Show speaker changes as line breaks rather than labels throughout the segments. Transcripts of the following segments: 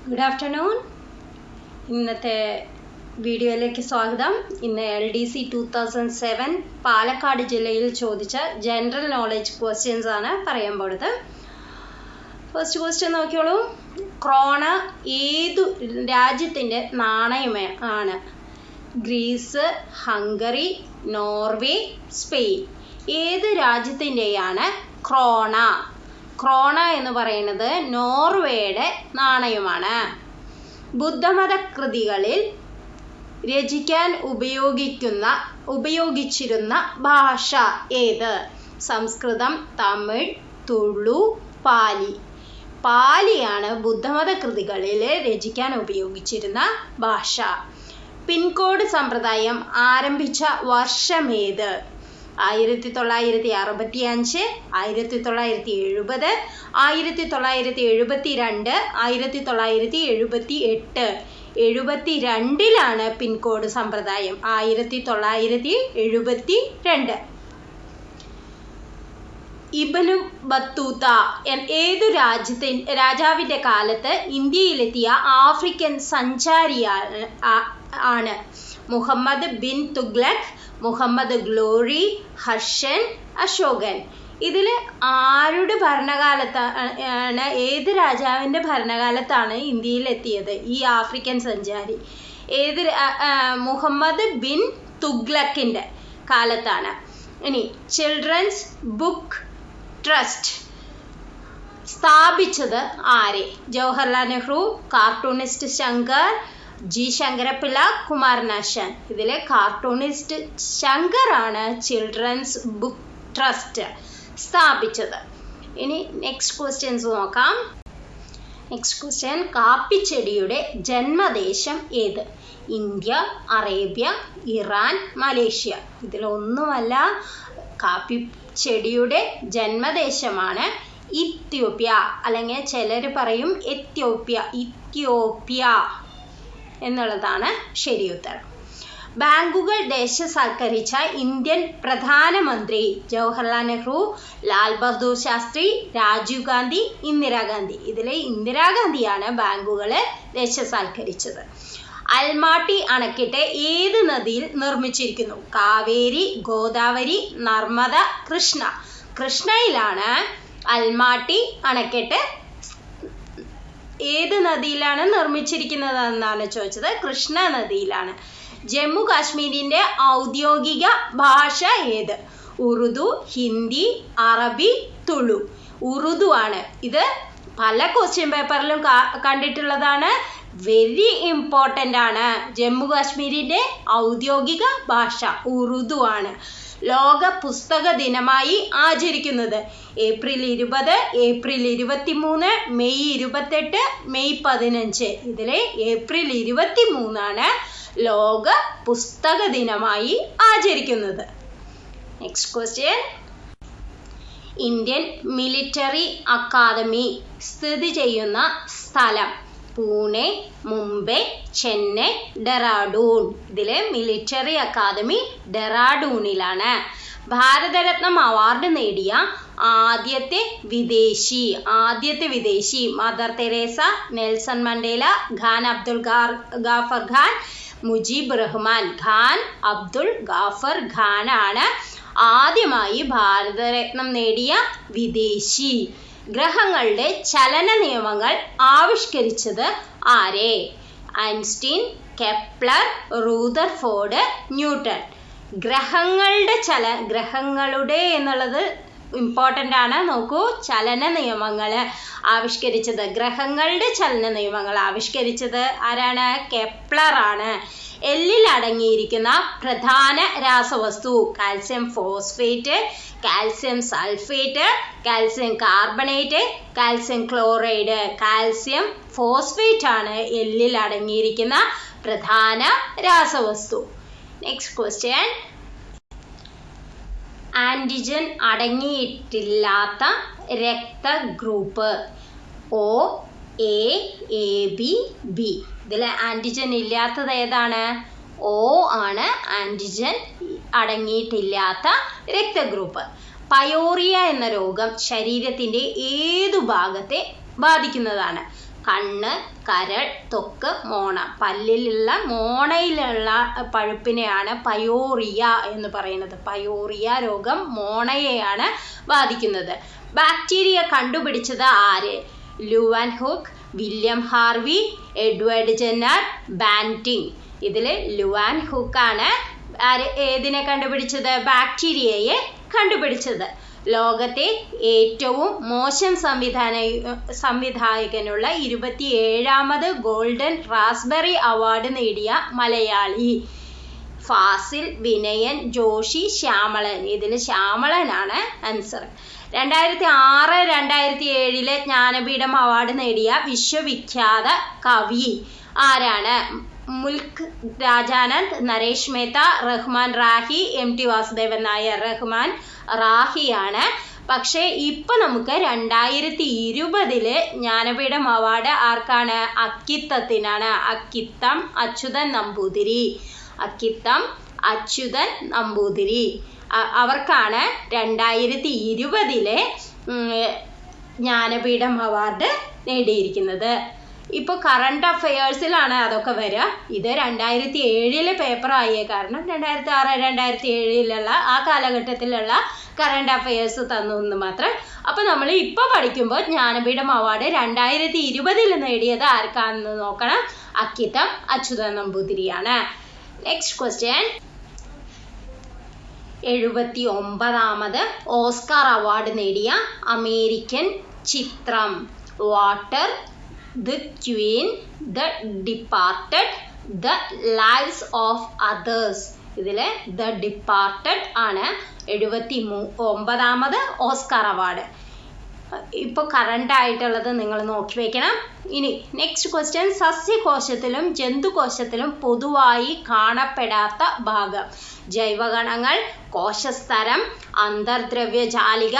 Good afternoon. ഇന്നത്തെ വീഡിയോയിലേക്ക് സ്വാഗതം. ഇന്ന് LDC 2007 പാലക്കാട് ജില്ലയിൽ ചോദിച്ച ജനറൽ നോളജ് ക്വസ്റ്റ്യൻസ് ആണ് പറയാൻ പോകുന്നത്. First question നോക്കിയോളൂ. ക്രോണ ഏതു രാജ്യത്തിൻ്റെ നാണയമാണ്? Greece, Hungary, Norway, Spain. ഏത് രാജ്യത്തിൻ്റെയാണ് ക്രോണ? ക്രോണ എന്ന് പറയുന്നത് നോർവേയുടെ നാണയമാണ്. ബുദ്ധമത കൃതികളിൽ രചിക്കാൻ ഉപയോഗിച്ചിരുന്ന ഭാഷ ഏത്? സംസ്കൃതം, തമിഴ്, തുളു, പാലി. പാലിയാണ് ബുദ്ധമത കൃതികളിൽ രചിക്കാൻ ഉപയോഗിച്ചിരുന്ന ഭാഷ. പിൻകോഡ് സമ്പ്രദായം ആരംഭിച്ച വർഷമേത്? 1965, 1970, 1972, 1978. 72 പിൻകോഡ് സമ്പ്രദായം. 1972. ഇബ്നു ബത്തൂത്ത ഏതു രാജാവിൻ്റെ കാലത്ത് ഇന്ത്യയിലെത്തിയ ആഫ്രിക്കൻ സഞ്ചാരിയാണ്? മുഹമ്മദ് ബിൻ തുഗ്ലക്, മുഹമ്മദ് ഗ്ലോറി, ഹർഷൻ, അശോകൻ. ഇതിൽ ആരുടെ ഭരണകാലത്താണ്, ഏത് രാജാവിൻ്റെ ഭരണകാലത്താണ് ഇന്ത്യയിലെത്തിയത് ഈ ആഫ്രിക്കൻ സഞ്ചാരി? മുഹമ്മദ് ബിൻ തുഗ്ലക്കിൻ്റെ കാലത്താണ്. ഇനി ചിൽഡ്രൻസ് ബുക്ക് ട്രസ്റ്റ് സ്ഥാപിച്ചത് ആരെ? Jawaharlal Nehru, cartoonist Shankar, G Sankarapillai, Kumaranasan. ഇതിലെ കാർട്ടൂണിസ്റ്റ് ശങ്കറാണ് ചിൽഡ്രൻസ് ബുക്ക് ട്രസ്റ്റ് സ്ഥാപിച്ചത്. ഇനി നെക്സ്റ്റ് ക്വസ്റ്റ്യൻസ് നോക്കാം. നെക്സ്റ്റ് ക്വസ്റ്റ്യൻ, കാപ്പിച്ചെടിയുടെ ജന്മദേശം ഏത്? India, Arabia, Iran, Malaysia. ഇതിലൊന്നുമല്ല. കാപ്പിച്ചെടിയുടെ ജന്മദേശമാണ് ഇത്യോപ്യ, അല്ലെങ്കിൽ ചിലർ പറയും ഇത്യോപ്യ എന്നുള്ളതാണ് ശരി ഉത്തരം. ബാങ്കുകൾ ദേശസാൽക്കരിച്ച ഇന്ത്യൻ പ്രധാനമന്ത്രി? ജവഹർലാൽ നെഹ്റു, ലാൽ ബഹദൂർ ശാസ്ത്രി, രാജീവ് ഗാന്ധി, ഇന്ദിരാഗാന്ധി. ഇതിലെ ഇന്ദിരാഗാന്ധിയാണ് ബാങ്കുകൾ ദേശസാൽക്കരിച്ചത്. അൽമാട്ടി അണക്കെട്ട് ഏത് നദിയിൽ നിർമ്മിച്ചിരിക്കുന്നു? കാവേരി, ഗോദാവരി, നർമ്മദ, കൃഷ്ണ. കൃഷ്ണയിലാണ് അൽമാട്ടി അണക്കെട്ട്. ഏത് നദിയിലാണ് നിർമ്മിച്ചിരിക്കുന്നത് എന്നാണ് ചോദിച്ചത്. കൃഷ്ണ നദിയിലാണ്. ജമ്മു കാശ്മീരിൻ്റെ ഔദ്യോഗിക ഭാഷ ഏത്? ഉറുദു, ഹിന്ദി, അറബി, തുളു. ഉറുദു ആണ്. ഇത് പല ക്വസ്റ്റ്യൻ പേപ്പറിലും കണ്ടിട്ടുള്ളതാണ്. വെരി ഇമ്പോർട്ടൻ്റ് ആണ്. ജമ്മു കാശ്മീരിൻ്റെ ഔദ്യോഗിക ഭാഷ ഉറുദു ആണ്. ലോക പുസ്തക ദിനമായി ആചരിക്കുന്നത്? April 20, April 23, May 28, May 15. ഇതിലെ ഏപ്രിൽ 23 ലോക പുസ്തക ദിനമായി ആചരിക്കുന്നത്. Next question, Indian military academy സ്ഥിതി ചെയ്യുന്ന സ്ഥലം? പൂനെ, മുംബൈ, ചെന്നൈ, ഡെറാഡൂൺ. ഇതിലെ മിലിറ്ററി അക്കാദമി ഡെറാഡൂണിലാണ്. ഭാരതരത്നം അവാർഡ് നേടിയ ആദ്യത്തെ വിദേശി? Mother Teresa, Nelson Mandela, Khan Abdul Ghaffar Khan, Mujib Rahman. Khan Abdul Ghaffar ഖാനാണ് ആദ്യമായി ഭാരതരത്നം നേടിയ വിദേശി. ഗ്രഹങ്ങളുടെ ചലന നിയമങ്ങൾ ആവിഷ്കരിച്ചത് ആരെ? Einstein, Kepler, Rutherford, Newton. ഗ്രഹങ്ങളുടെ എന്നുള്ളത് ഇമ്പോർട്ടൻ്റ് ആണ്. നോക്കൂ, ചലന നിയമങ്ങൾ ആവിഷ്കരിച്ചത്, ഗ്രഹങ്ങളുടെ ചലന നിയമങ്ങൾ ആവിഷ്കരിച്ചത് ആരാണ്? കെപ്ലർ ആണ്. എല്ലിൽ അടങ്ങിയിരിക്കുന്ന പ്രധാന രാസവസ്തു? Calcium phosphate, calcium sulphate, calcium carbonate, calcium chloride. Calcium phosphate ആണ് എല്ലിൽ അടങ്ങിയിരിക്കുന്ന പ്രധാന രാസവസ്തു. നെക്സ്റ്റ് ക്വസ്റ്റ്യൻ, ആൻറ്റിജൻ അടങ്ങിയിട്ടില്ലാത്ത രക്തഗ്രൂപ്പ്? O, A, AB, B. ഇതിൽ ആൻറ്റിജൻ ഇല്ലാത്തത് ഏതാണ്? O ആണ് ആൻറ്റിജൻ അടങ്ങിയിട്ടില്ലാത്ത രക്തഗ്രൂപ്പ്. പയോറിയ എന്ന രോഗം ശരീരത്തിൻ്റെ ഏതു ഭാഗത്തെ ബാധിക്കുന്നതാണ്? കണ്ണ്, കരൾ, ത്വക്ക്, മോണ. പല്ലിലുള്ള മോണയിലുള്ള പഴുപ്പിനെയാണ് പയോറിയ എന്ന് പറയുന്നത്. പയോറിയ രോഗം മോണയെയാണ് ബാധിക്കുന്നത്. ബാക്ടീരിയ കണ്ടുപിടിച്ചത് ആര്? Leeuwenhoek, William Harvey, Edward Jenner, Banting. ഇതിൽ ലൂവാൻ ഹുക്കാണ് ഏതിനെ കണ്ടുപിടിച്ചത്? ബാക്ടീരിയയെ കണ്ടുപിടിച്ചത്. ലോകത്തെ ഏറ്റവും മോശം സംവിധായകനുള്ള 27ാമത് ഗോൾഡൻ റാസ്ബെറി അവാർഡ് നേടിയ മലയാളി? ഫാസിൽ, വിനയൻ, ജോഷി, ശ്യാമളൻ. ഇതിൽ ശ്യാമളനാണ് ആൻസർ. 2006-2007 ജ്ഞാനപീഠം അവാർഡ് നേടിയ വിശ്വവിഖ്യാത കവി ആരാണ്? മുൽക്ക് രാജാനന്ദ്, നരേഷ് മേത്ത, റഹ്മാൻ റാഹി, MT വാസുദേവൻ നായർ. റഹ്മാൻ റാഹിയാണ്. പക്ഷേ ഇപ്പൊ നമുക്ക് 2020 ജ്ഞാനപീഠം അവാർഡ് ആർക്കാണ്? അക്കിത്തത്തിനാണ്. അക്കിത്തം അച്യുതൻ നമ്പൂതിരി. അക്കിത്തം അച്യുതൻ നമ്പൂതിരി അവർക്കാണ് 2020 ജ്ഞാനപീഠം അവാർഡ് നേടിയിരിക്കുന്നത്. ഇപ്പോൾ കറണ്ട് അഫയേഴ്സിലാണ് അതൊക്കെ വരിക. ഇത് 2007 പേപ്പർ ആയേ കാരണം 2006-2007 ആ കാലഘട്ടത്തിലുള്ള കറണ്ട് അഫയേഴ്സ് തന്നു എന്ന് മാത്രം. അപ്പോൾ നമ്മൾ ഇപ്പോൾ പഠിക്കുമ്പോൾ ജ്ഞാനപീഠം അവാർഡ് 2020 നേടിയത് ആർക്കാണെന്ന് നോക്കണം. അക്കിത്തം അച്യുതൻ നമ്പൂതിരിയാണ്. Next question. 79ാമത് ഓസ്കാർ അവാർഡ് നേടിയ അമേരിക്കൻ ചിത്രം? Water, the Queen, the Departed, the Lives of Others. ഇതിൽ ദ ഡിപ്പാർട്ടഡ് ആണ് 79ാമത് ഓസ്കാർ അവാർഡ്. ഇപ്പോൾ കറണ്ട് ആയിട്ടുള്ളത് നിങ്ങൾ നോക്കി വെക്കണം. ഇനി നെക്സ്റ്റ് ക്വസ്റ്റ്യൻ. സസ്യകോശത്തിലും ജന്തുകോശത്തിലും പൊതുവായി കാണപ്പെടാത്ത ഭാഗം? ജൈവകണങ്ങൾ, കോശസ്തരം, അന്തർദ്രവ്യജാലിക,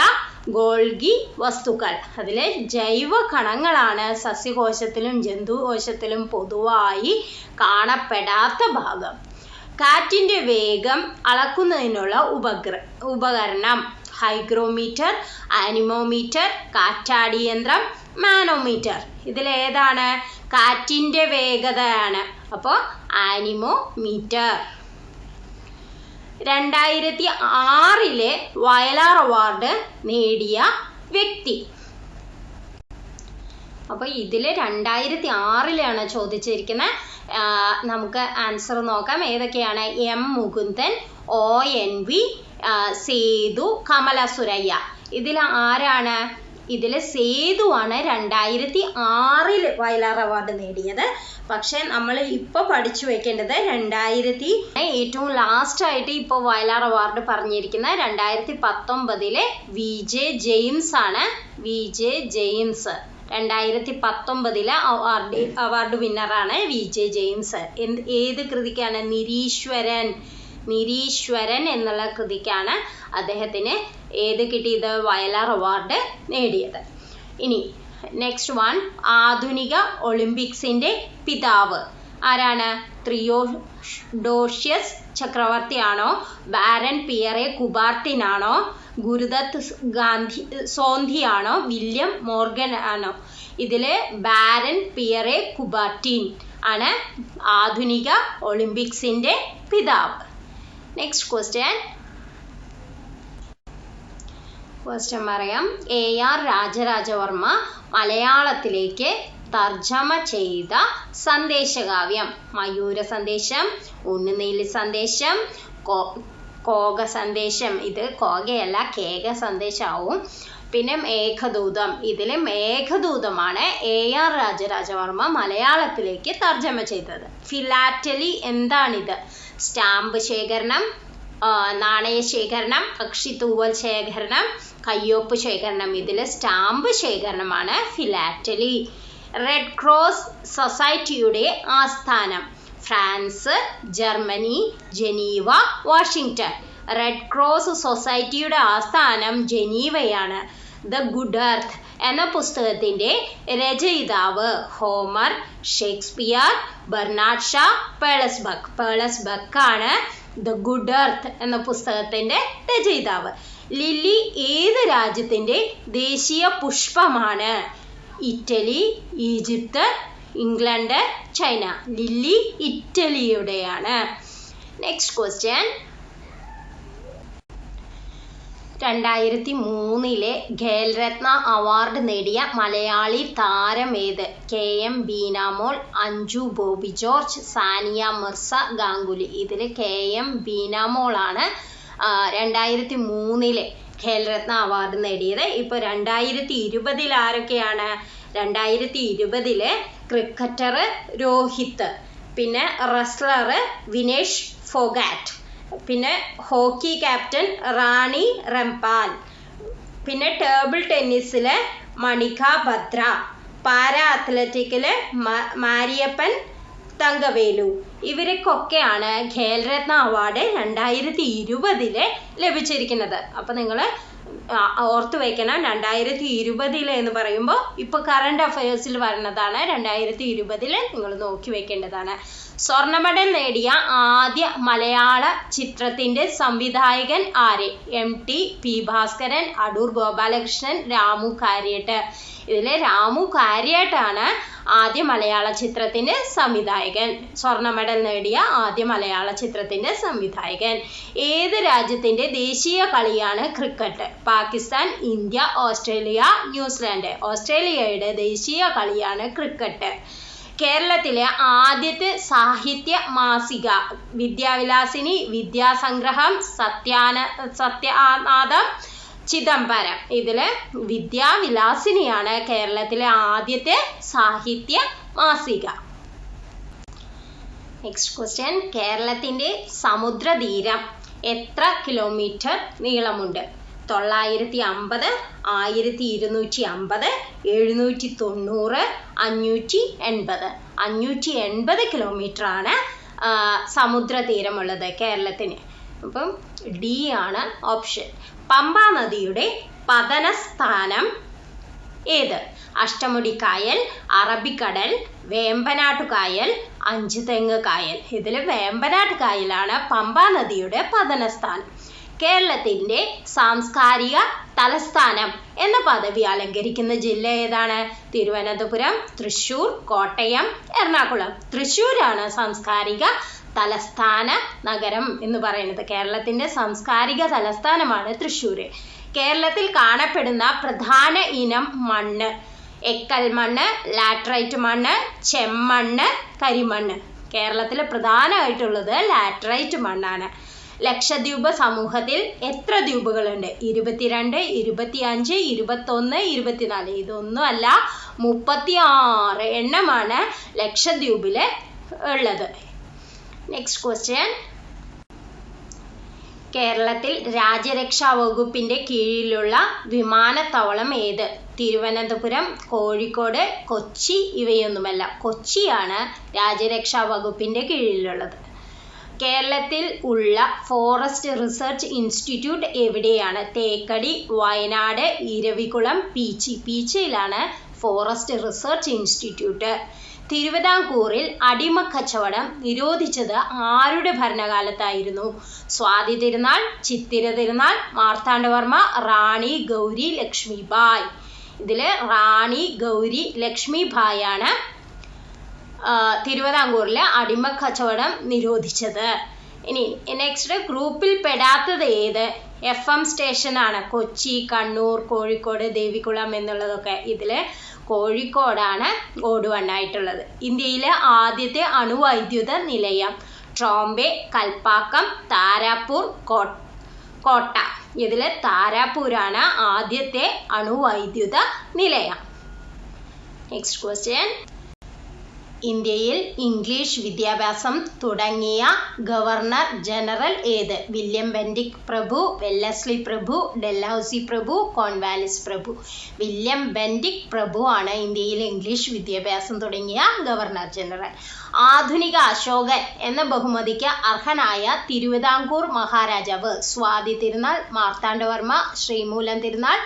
ഗോൾഗി വസ്തുക്കൾ. അതിൽ ജൈവകണങ്ങളാണ് സസ്യകോശത്തിലും ജന്തുകോശത്തിലും പൊതുവായി കാണപ്പെടാത്ത ഭാഗം. കാറ്റിൻ്റെ വേഗം അളക്കുന്നതിനുള്ള ഉപകരണം? ഹൈഗ്രോമീറ്റർ, ആനിമോമീറ്റർ, കാറ്റാടിയന്ത്രം, മാനോമീറ്റർ. ഇതിലേതാണ്? കാറ്റിൻ്റെ വേഗതയാണ്. അപ്പോൾ ആനിമോമീറ്റർ. 2006 വയലാർ അവാർഡ് നേടിയ വ്യക്തി? അപ്പോൾ ഇതിൽ 2006 ചോദിച്ചിരിക്കുന്നത്. നമുക്ക് ആൻസർ നോക്കാം. ഏതൊക്കെയാണ്? M. മുകുന്ദൻ, ONV, സേതു, കമല സുരയ്യ. ഇതിൽ ആരാണ്? ഇതിൽ സേതുവാണ് 2006 വയലാർ അവാർഡ് നേടിയത്. പക്ഷെ നമ്മൾ ഇപ്പോൾ പഠിച്ചു വെക്കേണ്ടത് ഏറ്റവും ലാസ്റ്റായിട്ട് ഇപ്പോൾ വയലാർ അവാർഡ് പറഞ്ഞിരിക്കുന്ന 2019 VJ ജെയിംസ് ആണ്. VJ ജെയിംസ് 2019 അവാർഡ് വിന്നറാണ് VJ ജെയിംസ്. ഏത് കൃതിക്കാണ്? നിരീശ്വരൻ എന്നുള്ള കൃതിക്കാണ് അദ്ദേഹത്തിന് ഏത് കിട്ടിയത്? വയലാർ അവാർഡ് നേടിയത്. ഇനി നെക്സ്റ്റ് വൺ. ആധുനിക ഒളിമ്പിക്സിന്റെ പിതാവ് ആരാണ്? ത്രിയോഡോഷ്യസ് ചക്രവർത്തിയാണോ? ബാരൻ പിയറെ കുബാർട്ടിനാണോ? ഗുരുദത്ത് സോന്ധിയാണോ? വില്യം മോർഗൻ ആണോ? ഇതിൽ ബാരൻ പിയറെ കുബാർട്ടിൻ ആണ് ആധുനിക ഒളിമ്പിക്സിന്റെ പിതാവ്. നെക്സ്റ്റ് ക്വസ്റ്റ്യൻ പറയാം. AR രാജരാജവർമ്മ മലയാളത്തിലേക്ക് തർജ്ജമ ചെയ്ത സന്ദേശകാവ്യം? മയൂര സന്ദേശം, ഉണ്ണുനീലി സന്ദേശം, കോക സന്ദേശം. ഇത് കോകയല്ല, കേക സന്ദേശമാവും. പിന്നെ മേഘദൂതം. ഇതിൽ മേഘദൂതമാണ് AR രാജരാജവർമ്മ മലയാളത്തിലേക്ക് തർജ്ജമ ചെയ്തത്. ഫിലാറ്റലി എന്താണിത്? സ്റ്റാമ്പ് ശേഖരണം, നാണയ ശേഖരണം, പക്ഷിത്തൂവൽ ശേഖരണം, കയ്യൊപ്പ് ശേഖരണം. ഇതിൽ സ്റ്റാമ്പ് ശേഖരണമാണ് ഫിലാറ്റലി. റെഡ് ക്രോസ് സൊസൈറ്റിയുടെ ആസ്ഥാനം? France, Germany, Geneva, Washington. Red cross സൊസൈറ്റിയുടെ ആസ്ഥാനം ജനീവയാണ്. ദ ഗുഡ് എർത്ത് എന്ന പുസ്തകത്തിന്റെ രചയിതാവ്? Homer, Shakespeare, Bernard Shaw, Pearl S Buck ആണ് ദ ഗുഡ് എർത്ത് എന്ന പുസ്തകത്തിന്റെ രചയിതാവ്. ലില്ലി ഏത് രാജ്യത്തിന്റെ ദേശീയ പുഷ്പമാണ്? Italy, Egypt, England, China. Lily ഇറ്റലിയുടെയാണ്. Next question. 2003 ഖേൽരത്ന അവാർഡ് നേടിയ മലയാളി താരം ഏത്? KM ബീനാമോൾ, അഞ്ജു ബോബി ജോർജ്, സാനിയ മിർസ, ഗാംഗുലി. ഇതിൽ KM ബീനാമോളാണ് 2003 ഖേൽരത്ന അവാർഡ് നേടിയത്. ഇപ്പോൾ 2020 ആരൊക്കെയാണ്? 2020 ക്രിക്കറ്റർ രോഹിത്, പിന്നെ റെസ്ലർ വിനേഷ് ഫോഗാറ്റ്, പിന്നെ ഹോക്കി ക്യാപ്റ്റൻ റാണി റംപാൽ, പിന്നെ ടേബിൾ ടെന്നീസിൽ മണിക ബത്ര, പാരാ അത്ലറ്റിക്കിൽ മാരിയപ്പൻ തങ്കവേലു. ഇവർക്കൊക്കെയാണ് ഖേൽരത്ന അവാർഡ് 2020 ലഭിച്ചിരിക്കുന്നത്. അപ്പം നിങ്ങൾ ഓർത്തു വയ്ക്കണം, 2020 എന്ന് പറയുമ്പോൾ ഇപ്പോൾ കറണ്ട് അഫയേഴ്സിൽ വരുന്നതാണ്. 2020 നിങ്ങൾ നോക്കി വെക്കേണ്ടതാണ്. സ്വർണ്ണ മെഡൽ നേടിയ ആദ്യ മലയാള ചിത്രത്തിൻ്റെ സംവിധായകൻ ആര്? MT P Bhaskaran, Adoor Gopalakrishnan, Ramu കാര്യേട്ട്. ഇതിൽ രാമു കാര്യേട്ടാണ് ആദ്യ മലയാള ചിത്രത്തിൻ്റെ സംവിധായകൻ. സ്വർണ്ണ മെഡൽ നേടിയ ആദ്യ മലയാള ചിത്രത്തിൻ്റെ സംവിധായകൻ. ഏത് രാജ്യത്തിൻ്റെ ദേശീയ കളിയാണ് cricket? Pakistan, India, Australia, New Zealand. ഓസ്ട്രേലിയയുടെ ദേശീയ കളിയാണ് ക്രിക്കറ്റ്. കേരളത്തിലെ ആദ്യത്തെ സാഹിത്യ മാസിക? വിദ്യാവിലാസിനി, വിദ്യാസംഗ്രഹം, സത്യാനാഥം, ചിദംബരം. ഇതിൽ വിദ്യാവിലാസിനിയാണ് കേരളത്തിലെ ആദ്യത്തെ സാഹിത്യ മാസിക. Next question. കേരളത്തിൻ്റെ സമുദ്രതീരം എത്ര കിലോമീറ്റർ നീളമുണ്ട്? 950, 1250, 790, 580. 580 കിലോമീറ്ററാണ് സമുദ്രതീരമുള്ളത് കേരളത്തിന്. അപ്പം ഡി ആണ് ഓപ്ഷൻ. പമ്പാ നദിയുടെ പതനസ്ഥാനം ഏത്? അഷ്ടമുടിക്കായൽ, അറബിക്കടൽ, വേമ്പനാട്ടുകായൽ, അഞ്ചുതെങ്ങ് കായൽ. ഇതിൽ വേമ്പനാട്ടുകായലാണ് പമ്പാ നദിയുടെ പതനസ്ഥാനം. കേരളത്തിൻ്റെ സാംസ്കാരിക തലസ്ഥാനം എന്ന പദവി അലങ്കരിക്കുന്ന ജില്ല ഏതാണ്? തിരുവനന്തപുരം, തൃശ്ശൂർ, കോട്ടയം, എറണാകുളം. തൃശ്ശൂരാണ് സാംസ്കാരിക തലസ്ഥാന നഗരം എന്ന് പറയുന്നത്. കേരളത്തിൻ്റെ സാംസ്കാരിക തലസ്ഥാനമാണ് തൃശ്ശൂർ. കേരളത്തിൽ കാണപ്പെടുന്ന പ്രധാന ഇനം മണ്ണ്? എക്കൽ മണ്ണ്, ലാറ്ററൈറ്റ് മണ്ണ്, ചെമ്മണ്ണ്, കരിമണ്ണ്. കേരളത്തിൽ പ്രധാനമായിട്ടുള്ളത് ലാറ്ററൈറ്റ് മണ്ണാണ്. ലക്ഷദ്വീപ് സമൂഹത്തിൽ എത്ര ദ്വീപുകളുണ്ട്? 22, 25, 21, 24. ഇതൊന്നുമല്ല, 36 എണ്ണമാണ് ലക്ഷദ്വീപിൽ ഉള്ളത്. Next question. കേരളത്തിൽ രാജ്യരക്ഷാ വകുപ്പിൻ്റെ കീഴിലുള്ള വിമാനത്താവളം ഏത്? തിരുവനന്തപുരം, കോഴിക്കോട്, കൊച്ചി. ഇവയൊന്നുമല്ല, കൊച്ചിയാണ് രാജ്യരക്ഷാ വകുപ്പിൻ്റെ കീഴിലുള്ളത്. കേരളത്തിൽ ഉള്ള ഫോറസ്റ്റ് റിസർച്ച് ഇൻസ്റ്റിറ്റ്യൂട്ട് എവിടെയാണ്? തേക്കടി, വയനാട്, ഇരവികുളം, പീച്ചി. പീച്ചിയിലാണ് ഫോറസ്റ്റ് റിസർച്ച് ഇൻസ്റ്റിറ്റ്യൂട്ട്. തിരുവിതാംകൂറിൽ അടിമക്കച്ചവടം നിരോധിച്ചത് ആരുടെ ഭരണകാലത്തായിരുന്നു? സ്വാതി തിരുനാൾ, ചിത്തിര തിരുനാൾ, മാർത്താണ്ഡവർമ്മ, റാണി ഗൗരി ലക്ഷ്മിബായ്. ഇതിൽ റാണി ഗൗരി ലക്ഷ്മിബായാണ് തിരുവിതാംകൂറിലെ അടിമക്കച്ചവടം നിരോധിച്ചത്. ഇനി നെക്സ്റ്റ്, ഗ്രൂപ്പിൽ പെടാത്തത് ഏത്? FM സ്റ്റേഷനാണ്. കൊച്ചി, കണ്ണൂർ, കോഴിക്കോട്, ദേവികുളം എന്നുള്ളതൊക്കെ. ഇതിൽ കോഴിക്കോടാണ് ഓട് 1 ആയിട്ടുള്ളത്. ഇന്ത്യയിലെ ആദ്യത്തെ അണുവൈദ്യുത നിലയം? ട്രോംബെ, കൽപ്പാക്കം, താരാപൂർ, കോട്ട. ഇതിൽ താരാപൂരാണ് ആദ്യത്തെ അണുവൈദ്യുത നിലയം. Next question. ഇന്ത്യയിൽ ഇംഗ്ലീഷ് വിദ്യാഭ്യാസം തുടങ്ങിയ ഗവർണർ ജനറൽ ഏത്? വില്യം ബെന്റിക് പ്രഭു, വെല്ലസ്ലി പ്രഭു, ഡെൽഹൌസി പ്രഭു, കോൺവാലിസ് പ്രഭു. വില്യം ബെന്റിക് പ്രഭു ആണ് ഇന്ത്യയിൽ ഇംഗ്ലീഷ് വിദ്യാഭ്യാസം തുടങ്ങിയ ഗവർണർ ജനറൽ. ആധുനിക അശോകൻ എന്ന ബഹുമതിക്ക് അർഹനായ തിരുവിതാംകൂർ മഹാരാജാവ്? സ്വാതി തിരുനാൾ, മാർത്താണ്ഡവർമ്മ, ശ്രീമൂലം തിരുനാൾ,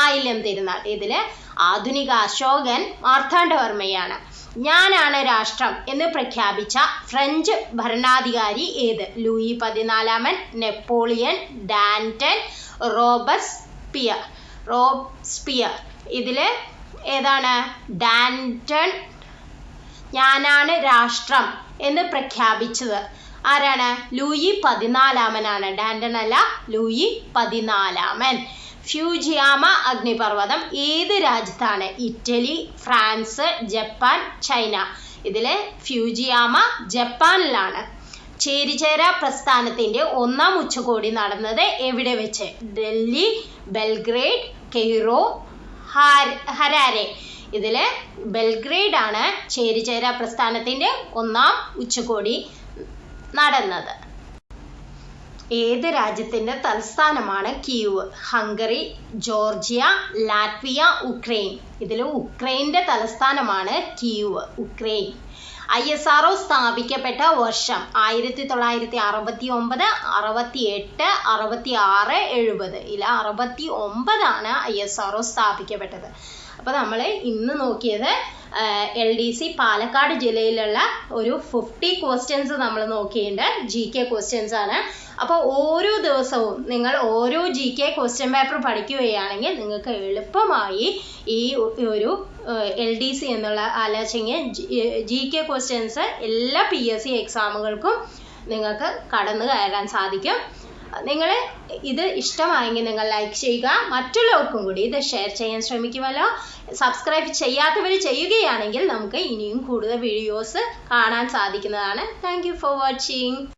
ആയില്യം തിരുനാൾ. ഇതിൽ ആധുനിക അശോകൻ മാർത്താണ്ഡവർമ്മയാണ്. ഞാനാണ് രാഷ്ട്രം എന്ന് പ്രഖ്യാപിച്ച ഫ്രഞ്ച് ഭരണാധികാരി ഏത്? Louis 14, Napoleon, Danton, Robespierre. ഇതിൽ ഏതാണ്? ഡാന്റൺ ഞാനാണ് രാഷ്ട്രം എന്ന് പ്രഖ്യാപിച്ചത് ആരാണ്? ലൂയി 14 ഡാന്റൺ അല്ല, ലൂയി 14. ഫ്യൂജിയാമ അഗ്നിപർവ്വതം ഏത് രാജ്യത്താണ്? Italy, France, Japan, China. ഇതില് ഫ്യൂജിയാമ ജപ്പാനിലാണ്. ചേരിചേര പ്രസ്ഥാനത്തിന്റെ 1ാം ഉച്ചകോടി നടന്നത് എവിടെ വെച്ച്? Delhi, Belgrade, Cairo, Harare. ഇതില് ബെൽഗ്രേഡ് ആണ് ചേരിചേര പ്രസ്ഥാനത്തിന്റെ 1ാം ഉച്ചകോടി നടന്നത്. ഏത് രാജ്യത്തിന്റെ തലസ്ഥാനമാണ് Kiev? Hungary, Georgia, Latvia, Ukraine. ഇതിൽ ഉക്രൈന്റെ തലസ്ഥാനമാണ് കീവ്, ഉക്രൈൻ. ISRO സ്ഥാപിക്കപ്പെട്ട വർഷം 1969, 68, 66, 70. ഇതിൽ 69 ISRO സ്ഥാപിക്കപ്പെട്ടത്. അപ്പോൾ നമ്മൾ ഇന്ന് നോക്കിയത് LDC പാലക്കാട് ജില്ലയിലുള്ള ഒരു 50 ക്വസ്റ്റ്യൻസ് നമ്മൾ നോക്കിയിട്ടുണ്ട്. GK ക്വസ്റ്റ്യൻസ് ആണ്. അപ്പോൾ ഓരോ ദിവസവും നിങ്ങൾ ഓരോ GK ക്വസ്റ്റ്യൻ പേപ്പർ പഠിക്കുകയാണെങ്കിൽ നിങ്ങൾക്ക് എളുപ്പമായി ഈ ഒരു LDC എന്നുള്ള അല്ലെങ്കിൽ GK ക്വസ്റ്റ്യൻസ് എല്ലാ PSC എക്സാമുകൾക്കും നിങ്ങൾക്ക് കടന്നു കയറാൻ സാധിക്കും. നിങ്ങൾ ഇത് ഇഷ്ടമായെങ്കിൽ നിങ്ങൾ ലൈക്ക് ചെയ്യുക, മറ്റുള്ളവർക്കും കൂടി ഇത് ഷെയർ ചെയ്യാൻ ശ്രമിക്കുമല്ലോ. സബ്സ്ക്രൈബ് ചെയ്യാത്തവർ ചെയ്യുകയാണെങ്കിൽ നമുക്ക് ഇനിയും കൂടുതൽ വീഡിയോസ് കാണാൻ സാധിക്കുന്നതാണ്. Thank you for watching.